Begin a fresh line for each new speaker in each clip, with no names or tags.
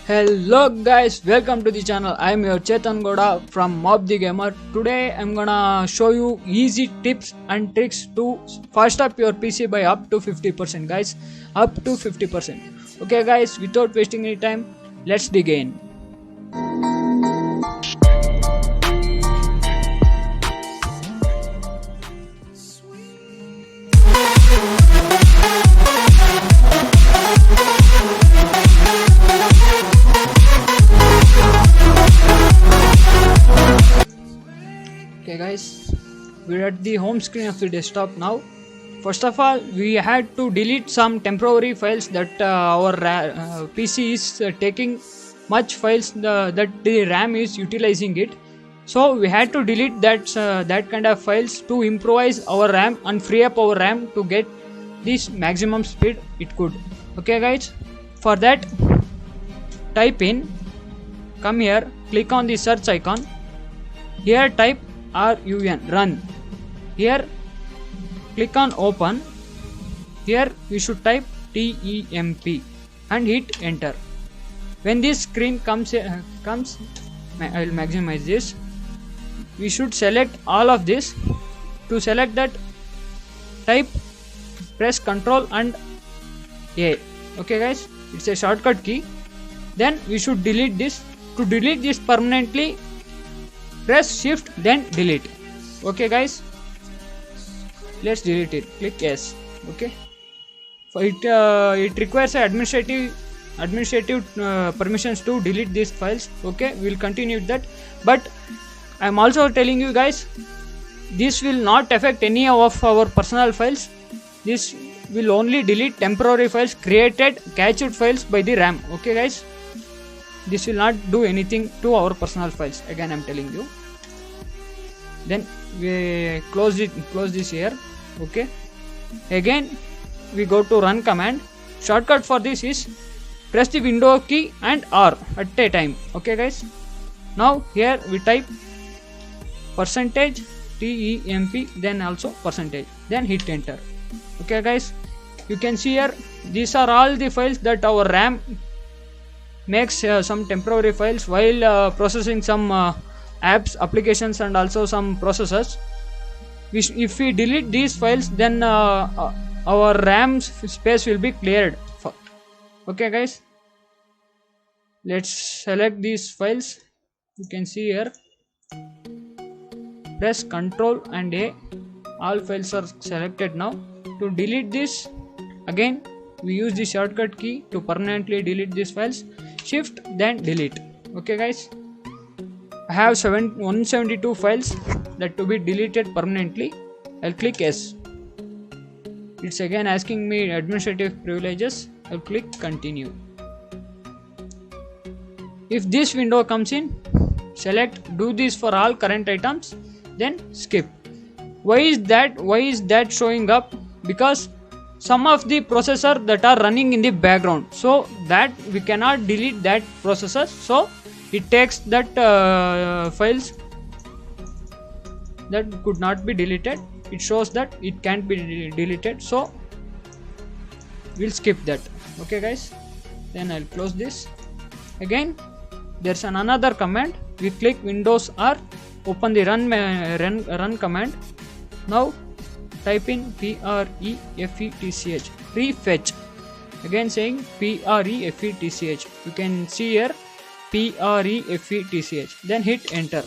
Hello guys, welcome to the channel. I am your Chetan Goda from Mob the Gamer. Today I am gonna show you easy tips and tricks to fast up your PC by up to 50% guys. Up to 50%. Okay guys, without wasting any time, let's begin. Okay guys, we're at the home screen of the desktop now. First of all, we had to delete some temporary files that our PC is taking much files that the RAM is utilizing it. So we had to delete that kind of files to improvise our RAM and free up our RAM to get this maximum speed it could. Okay guys, for that type in, come here, click on the search icon. Here type run. Here click on open. Here we should type temp and hit enter. When this screen comes, I will maximize this. We should select all of this. To select that, type press Ctrl and A. Okay guys, it's a shortcut key. Then we should delete this. To delete this permanently, press shift then delete. Okay guys, let's delete it. Click yes. Okay, for it requires administrative permissions to delete these files. Okay, we'll continue with that, but I'm also telling you guys, this will not affect any of our personal files. This will only delete temporary files created cached files by the RAM. Okay guys, this will not do anything to our personal files. Again I'm telling you. Then we close this here. Okay, again we go to run command. Shortcut for this is press the window key and R at a time. Okay guys, now here we type percentage temp, then also percentage, then hit enter. Okay guys, you can see here, these are all the files that our RAM makes some temporary files while processing some apps, applications and also some processors. If we delete these files, then our RAM space will be cleared. Okay guys, let's select these files. You can see here, press Ctrl and A. All files are selected now. To delete this, again we use the shortcut key to permanently delete these files. Shift then delete. Okay guys, I have 172 files that to be deleted permanently. I'll click yes. It's again asking me administrative privileges. I'll click continue. If this window comes in, select do this for all current items, then skip. Why is that showing up? Because some of the processor that are running in the background, so that we cannot delete that processor, so it takes that files that could not be deleted. It shows that it can't be deleted, so we'll skip that. Okay guys, then I'll close this. Again there's another command. We click Windows R, open the run command. Now type in prefetch, prefetch. Again saying prefetch. You can see here prefetch, then hit enter.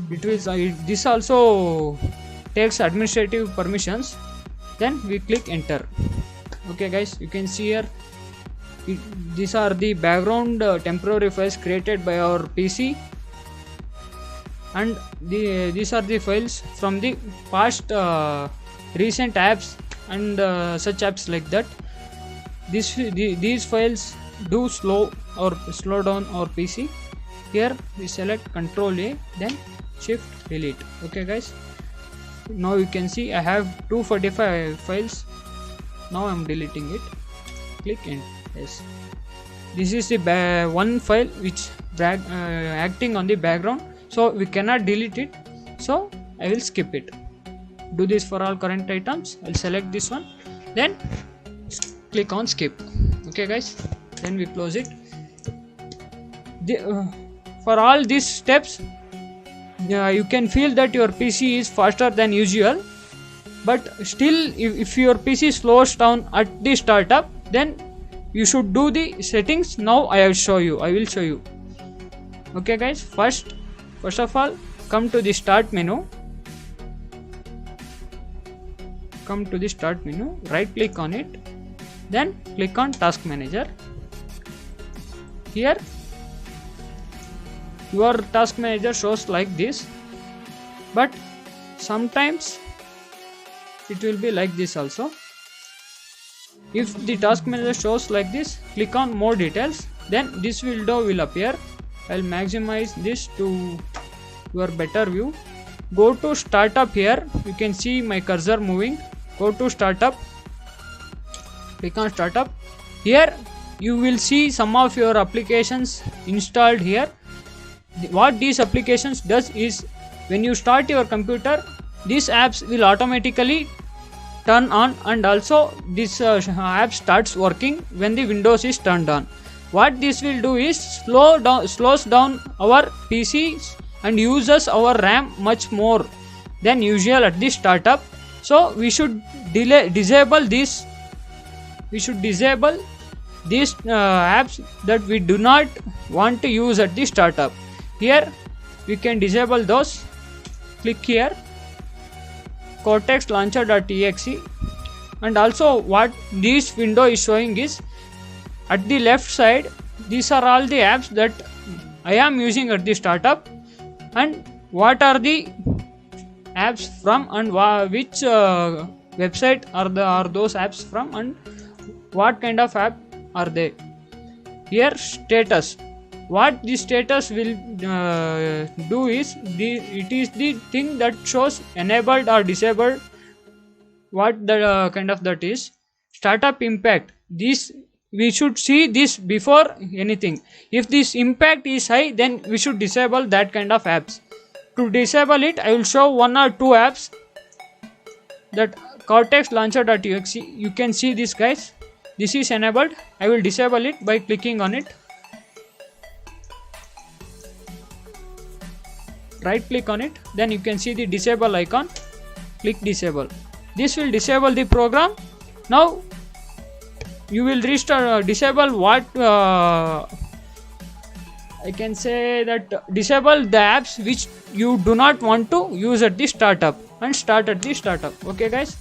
This also takes administrative permissions, then we click enter. Okay guys, you can see here, these are the background temporary files created by our PC, and these are the files from the past recent apps and such apps like that. These files do slow down our PC. Here we select Ctrl A, then shift delete. Okay guys, now you can see I have 245 files. Now I'm deleting it. Click enter. Yes, this is the one file which acting on the background, so we cannot delete it, so I will skip it. Do this for all current items. I'll select this one, then click on skip. Okay guys, then we close it. For all these steps, you can feel that your PC is faster than usual, but still if your PC slows down at the startup, then you should do the settings. Now I will show you. Okay guys, first of all, come to the start menu. Right click on it, then click on task manager. Here your task manager shows like this, but sometimes it will be like this also. If the task manager shows like this, click on more details, then this window will appear. I'll maximize this to your better view. Go to startup. Here you can see my cursor moving. Go to startup, click on startup. Here you will see some of your applications installed here. What these applications does is, when you start your computer, these apps will automatically turn on, and also this app starts working when the Windows is turned on. What this will do is slows down our PCs and uses our RAM much more than usual at the startup. So we should disable these apps that we do not want to use at the startup. Here we can disable those. Click here, Cortex Launcher.exe, and also what this window is showing is, at the left side, these are all the apps that I am using at the startup, and what are the apps from, and which website are those apps from, and what kind of app are they. Here status. What the status will do is, it is the thing that shows enabled or disabled. What the kind of that is. Startup impact. This we should see this before anything. If this impact is high, then we should disable that kind of apps. To disable it, I will show one or two apps. That Cortex Launcher.exe. You can see this, guys. This is enabled. I will disable it by clicking on it. Right click on it, then you can see the disable icon. Click disable. This will disable the program. Now you will restart, disable what I can say that disable the apps which you do not want to use at the startup, and start at the startup. Okay guys,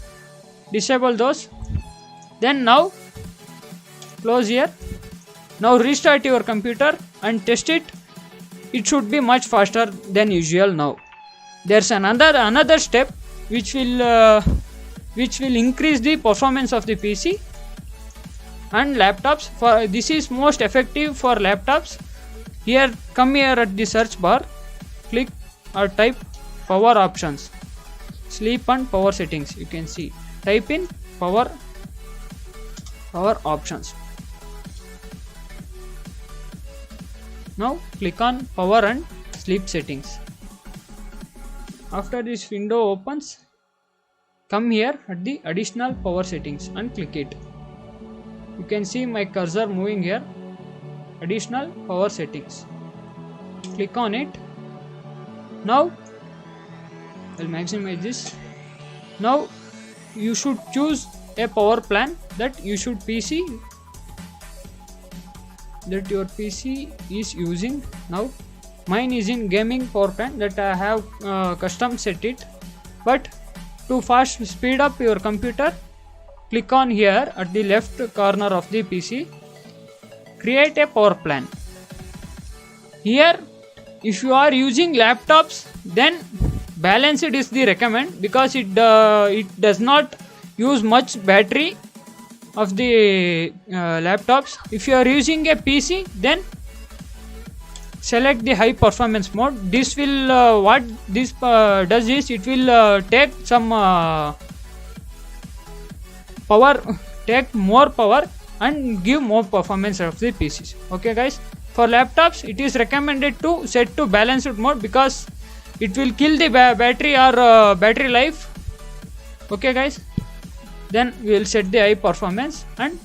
disable those. Then now close here. Now restart your computer and test it. It should be much faster than usual. Now there's another step which will increase the performance of the PC and laptops. For this is most effective for laptops. Here, come here at the search bar, click or type power options, sleep and power settings. You can see, type in power options. Now click on power and sleep settings. After this window opens, come here at the additional power settings and click it. You can see my cursor moving here. Additional power settings. Click on it. Now I'll maximize this. Now you should choose a power plan that your PC is using. Now mine is in gaming power plan that I have custom set it. But to fast speed up your computer, click on here at the left corner of the PC, create a power plan. Here if you are using laptops, then balanced is the recommend, because it does not use much battery of the laptops. If you are using a PC, then select the high performance mode. This will what this does is, it will take some take more power and give more performance of the PCs. Okay guys, for laptops it is recommended to set to balanced mode, because it will kill the battery or battery life. Okay guys, then we will set the high performance, and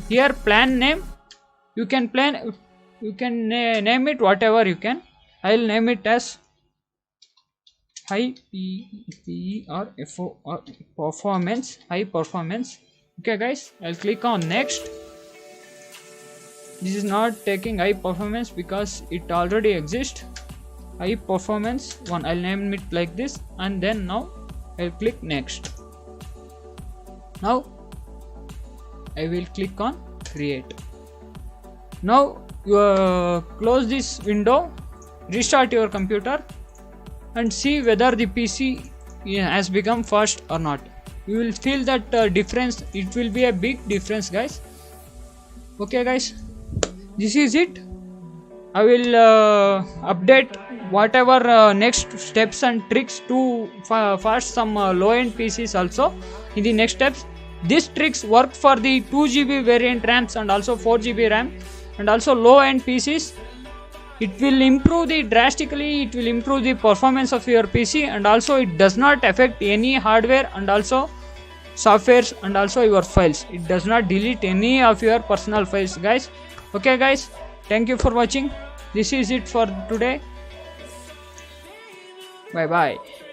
here plan name, you can You can name it whatever you can. I'll name it as high P or FO or performance, high performance. Okay guys, I'll click on next. This is not taking high performance because it already exists. High performance one, I'll name it like this, and then now I'll click next. Now I will click on create. Now you close this window, restart your computer and see whether the PC has become fast or not. You will feel that difference. It will be a big difference guys. Okay guys, this is it. I will update whatever next steps and tricks to fast some low-end PCs also in the next steps. These tricks work for the 2GB variant RAMs and also 4GB RAM and also low-end PCs. It will improve drastically, it will improve the performance of your PC, and also it does not affect any hardware and also softwares and also your files. It does not delete any of your personal files guys. Okay guys, thank you for watching. This is it for today. Bye bye.